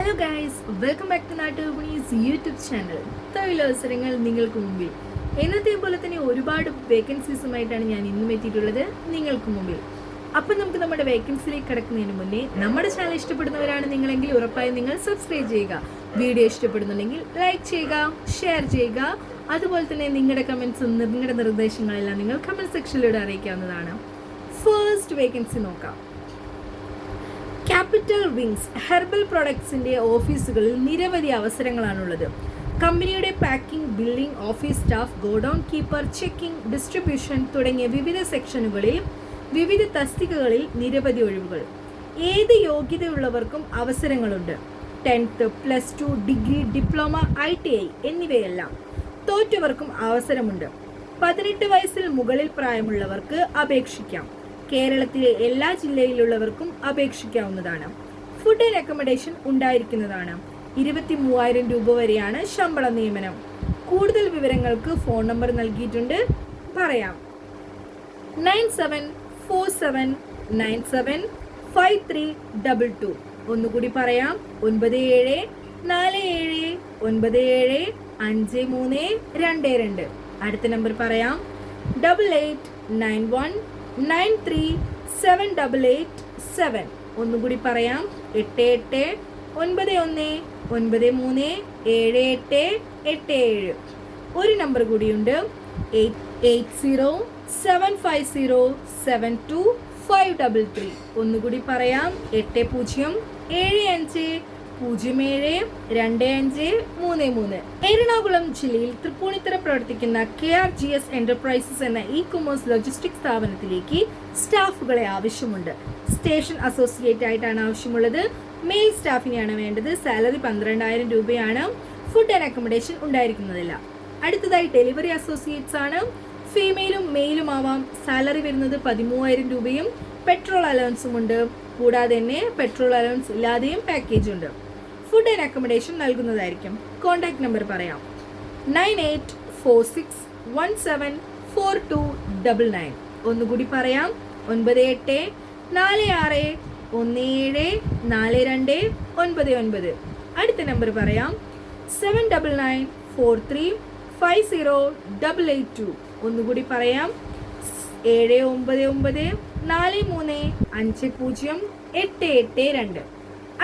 Hello guys, welcome back to നാട്ടുവിപണീസ് YouTube channel. തൊഴിലവസരങ്ങൾ നിങ്ങൾക്ക് മുമ്പിൽ. എന്നത്തെ പോലെ തന്നെ ഒരുപാട് വേക്കൻസീസുമായിട്ടാണ് ഞാൻ ഇന്നും എത്തിയിട്ടുള്ളത് നിങ്ങൾക്ക് മുമ്പിൽ. അപ്പം നമുക്ക് നമ്മുടെ വേക്കൻസിയിലേക്ക് കിടക്കുന്നതിന് മുന്നേ നമ്മുടെ ചാനൽ ഇഷ്ടപ്പെടുന്നവരാണ് നിങ്ങളെങ്കിൽ ഉറപ്പായും നിങ്ങൾ സബ്സ്ക്രൈബ് ചെയ്യുക. വീഡിയോ ഇഷ്ടപ്പെടുന്നുണ്ടെങ്കിൽ ലൈക്ക് ചെയ്യുക, ഷെയർ ചെയ്യുക. അതുപോലെ തന്നെ നിങ്ങളുടെ കമൻസും നിങ്ങളുടെ നിർദ്ദേശങ്ങളെല്ലാം നിങ്ങൾ കമൻറ്റ് സെക്ഷനിലൂടെ അറിയിക്കാവുന്നതാണ്. ഫസ്റ്റ് വേക്കൻസി നോക്കാം. ക്യാപിറ്റൽ വിങ്സ് ഹെർബൽ പ്രൊഡക്ട്സിന്റെ ഓഫീസുകളിൽ നിരവധി അവസരങ്ങളാണുള്ളത്. കമ്പനിയുടെ packing, billing, office staff, godown keeper, checking, distribution തുടങ്ങിയ വിവിധ സെക്ഷനുകളിൽ വിവിധ തസ്തികകളിൽ നിരവധി ഒഴിവുകൾ. ഏത് യോഗ്യതയുള്ളവർക്കും അവസരങ്ങളുണ്ട്. 10th, +2, ഡിഗ്രി, ഡിപ്ലോമ, ITI എന്നിവയെല്ലാം. തോറ്റവർക്കും അവസരമുണ്ട്. 18 വയസ്സിൽ മുകളിൽ പ്രായമുള്ളവർക്ക് അപേക്ഷിക്കാം. കേരളത്തിലെ എല്ലാ ജില്ലയിലുള്ളവർക്കും അപേക്ഷിക്കാവുന്നതാണ്. ഫുഡ് ആൻഡ് അക്കോമഡേഷൻ ഉണ്ടായിരിക്കുന്നതാണ്. 23,000 രൂപ വരെയാണ് ശമ്പള നിയമനം. കൂടുതൽ വിവരങ്ങൾക്ക് ഫോൺ നമ്പർ നൽകിയിട്ടുണ്ട്, പറയാം. 9747975322. ഒന്നുകൂടി പറയാം. 9747975322. അടുത്ത നമ്പർ പറയാം. 8891937887. ഒന്നുകൂടി പറയാം. 8891937887. ഒരു നമ്പർ കൂടിയുണ്ട്. 8075072533. ഒന്നുകൂടി പറയാം. 8075072533. എറണാകുളം ജില്ലയിൽ തൃപ്പൂണിത്തുറ പ്രവർത്തിക്കുന്ന KRGS എന്റർപ്രൈസസ് എന്ന ഇ-കൊമേഴ്സ് ലോജിസ്റ്റിക് സ്ഥാപനത്തിലേക്ക് സ്റ്റാഫുകളെ ആവശ്യമുണ്ട്. സ്റ്റേഷൻ അസോസിയേറ്റ് ആയിട്ടാണ് ആവശ്യമുള്ളത്. മെയിൽ സ്റ്റാഫിനെയാണ് വേണ്ടത്. സാലറി 12,000 രൂപയാണ്. ഫുഡ് ആൻഡ് അക്കോമഡേഷൻ ഉണ്ടായിരിക്കുന്നതില്ല. അടുത്തതായി ഡെലിവറി അസോസിയേറ്റ്സ് ആണ്. ഫീമെയിലും മെയിലും ആവാം. സാലറി വരുന്നത് 13,000 രൂപയും പെട്രോൾ അലവൻസും ഉണ്ട്. കൂടാതെ തന്നെ പെട്രോൾ അലവൻസ് ഇല്ലാതെയും പാക്കേജ് ഉണ്ട്. ഫുഡ് ആൻഡ് അക്കോമഡേഷൻ നൽകുന്നതായിരിക്കും. കോൺടാക്ട് നമ്പർ പറയാം. 9846174299. ഒന്നുകൂടി പറയാം. 9846174299. അടുത്ത നമ്പർ പറയാം. 7994350882. ഒന്നുകൂടി പറയാം. 7994350882.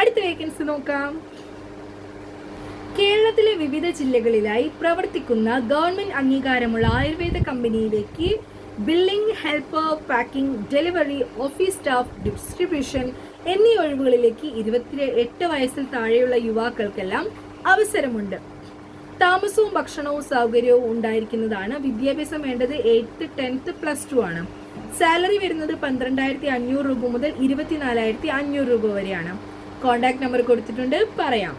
അടുത്ത വേക്കൻസി നോക്കാം. കേരളത്തിലെ വിവിധ ജില്ലകളിലായി പ്രവർത്തിക്കുന്ന ഗവൺമെന്റ് അംഗീകാരമുള്ള ആയുർവേദ കമ്പനിയിലേക്ക് billing, helper, packing, delivery, office staff, distribution എന്നീ ഒഴിവുകളിലേക്ക് 28 വയസ്സിൽ താഴെയുള്ള യുവാക്കൾക്കെല്ലാം അവസരമുണ്ട്. താമസവും ഭക്ഷണവും സൗകര്യവും ഉണ്ടായിരിക്കുന്നതാണ്. വിദ്യാഭ്യാസം വേണ്ടത് 8th, 10th, +2 ആണ്. സാലറി വരുന്നത് 12,500 രൂപ മുതൽ 24,500 രൂപ വരെയാണ്. കോൺടാക്ട് നമ്പർ കൊടുത്തിട്ടുണ്ട്, പറയാം.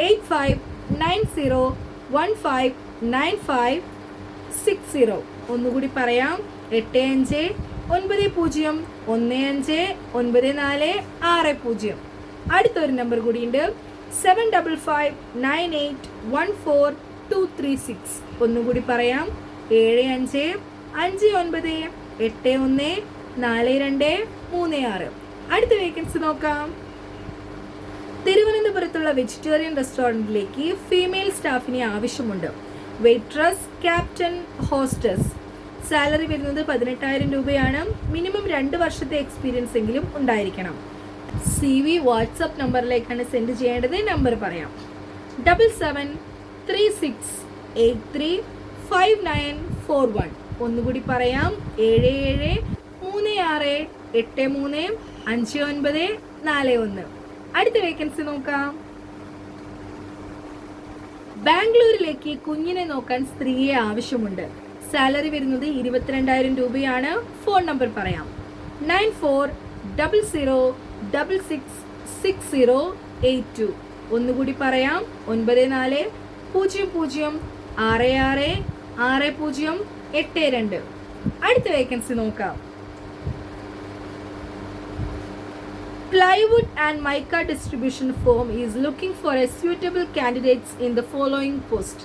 8590159560. ഒന്നുകൂടി പറയാം. 8590159460. അടുത്തൊരു നമ്പർ കൂടിയുണ്ട്. 7559814236. ഒന്നുകൂടി പറയാം. 7559814236. അടുത്ത വേക്കൻസി നോക്കാം. തിരുവനന്തപുരത്തുള്ള വെജിറ്റേറിയൻ റെസ്റ്റോറൻറ്റിലേക്ക് ഫീമെയിൽ സ്റ്റാഫിനെ ആവശ്യമുണ്ട്. Waitress, captain, hostess. സാലറി വരുന്നത് 18,000 രൂപയാണ്. മിനിമം 2 വർഷത്തെ എക്സ്പീരിയൻസ് എങ്കിലും ഉണ്ടായിരിക്കണം. CV വാട്സപ്പ് നമ്പറിലേക്കാണ് സെൻഡ് ചെയ്യേണ്ടത്. നമ്പർ പറയാം. 7736835941. ഒന്നുകൂടി പറയാം. 7736835941. അടുത്ത വേക്കൻസി നോക്കാം. ബാംഗ്ലൂരിലേക്ക് കുഞ്ഞിനെ നോക്കാൻ സ്ത്രീയെ ആവശ്യമുണ്ട്. സാലറി വരുന്നത് 22,000 രൂപയാണ്. ഫോൺ നമ്പർ പറയാം. 9400666082. ഒന്നുകൂടി പറയാം. 9400666082. അടുത്ത വേക്കൻസി നോക്കാം. Plywood and mica distribution firm is looking for a suitable candidates in the following post.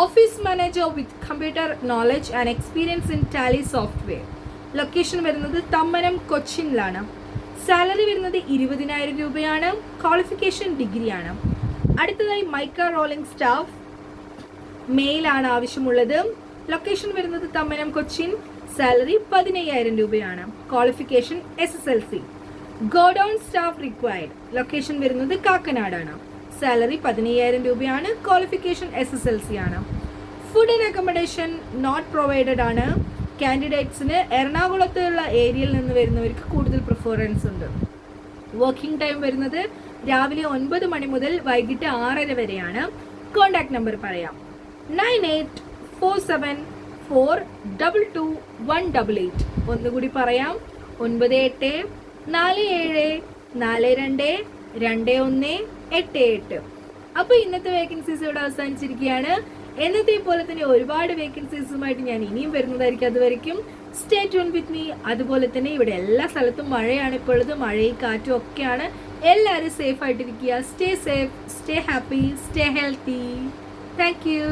Office manager with computer knowledge and experience in Tally software. Location വരുന്നത് തമ്മനം, കൊച്ചിനിലാണ്. സാലറി വരുന്നത് 20,000 രൂപയാണ്. ക്വാളിഫിക്കേഷൻ ഡിഗ്രിയാണ്. അടുത്തതായി മൈക്ക റോളിംഗ് സ്റ്റാഫ് മെയിലാണ് ആവശ്യമുള്ളത്. Location വരുന്നത് Thammanam, Cochin. Salary 15,000 രൂപയാണ്. Qualification SSLC. Godown staff required. Location വരുന്നത് കാക്കനാടാണ്. സാലറി 15,000 രൂപയാണ്. ക്വാളിഫിക്കേഷൻ SSLC ആണ്. Food and accommodation not provided ആണ്. കാൻഡിഡേറ്റ്സിന് എറണാകുളത്തുള്ള ഏരിയയിൽ നിന്ന് വരുന്നവർക്ക് കൂടുതൽ പ്രിഫറൻസ് ഉണ്ട്. വർക്കിംഗ് ടൈം വരുന്നത് രാവിലെ 9 മണി മുതൽ വൈകിട്ട് 6:30 വരെയാണ്. കോൺടാക്ട് നമ്പർ പറയാം: 9847422188. ഒന്നുകൂടി പറയാം: 9847422188. അപ്പോൾ ഇന്നത്തെ വേക്കൻസീസ് ഇവിടെ അവസാനിച്ചിരിക്കുകയാണ്. എന്നത്തെ പോലെ തന്നെ ഒരുപാട് വേക്കൻസീസുമായിട്ട് ഞാൻ ഇനിയും വരുന്നതായിരിക്കും. അതുവരെയ്ക്കും സ്റ്റേ ട്യൂൺ വിത്ത് മീ. അതുപോലെ തന്നെ ഇവിടെ എല്ലാ സ്ഥലത്തും മഴയാണ് ഇപ്പോൾ ഉള്ളത്. മഴയും കാറ്റും ഒക്കെയാണ്. എല്ലാവരും സേഫ് ആയിട്ടിരിക്കുക. Stay safe, stay happy, stay healthy. Thank you.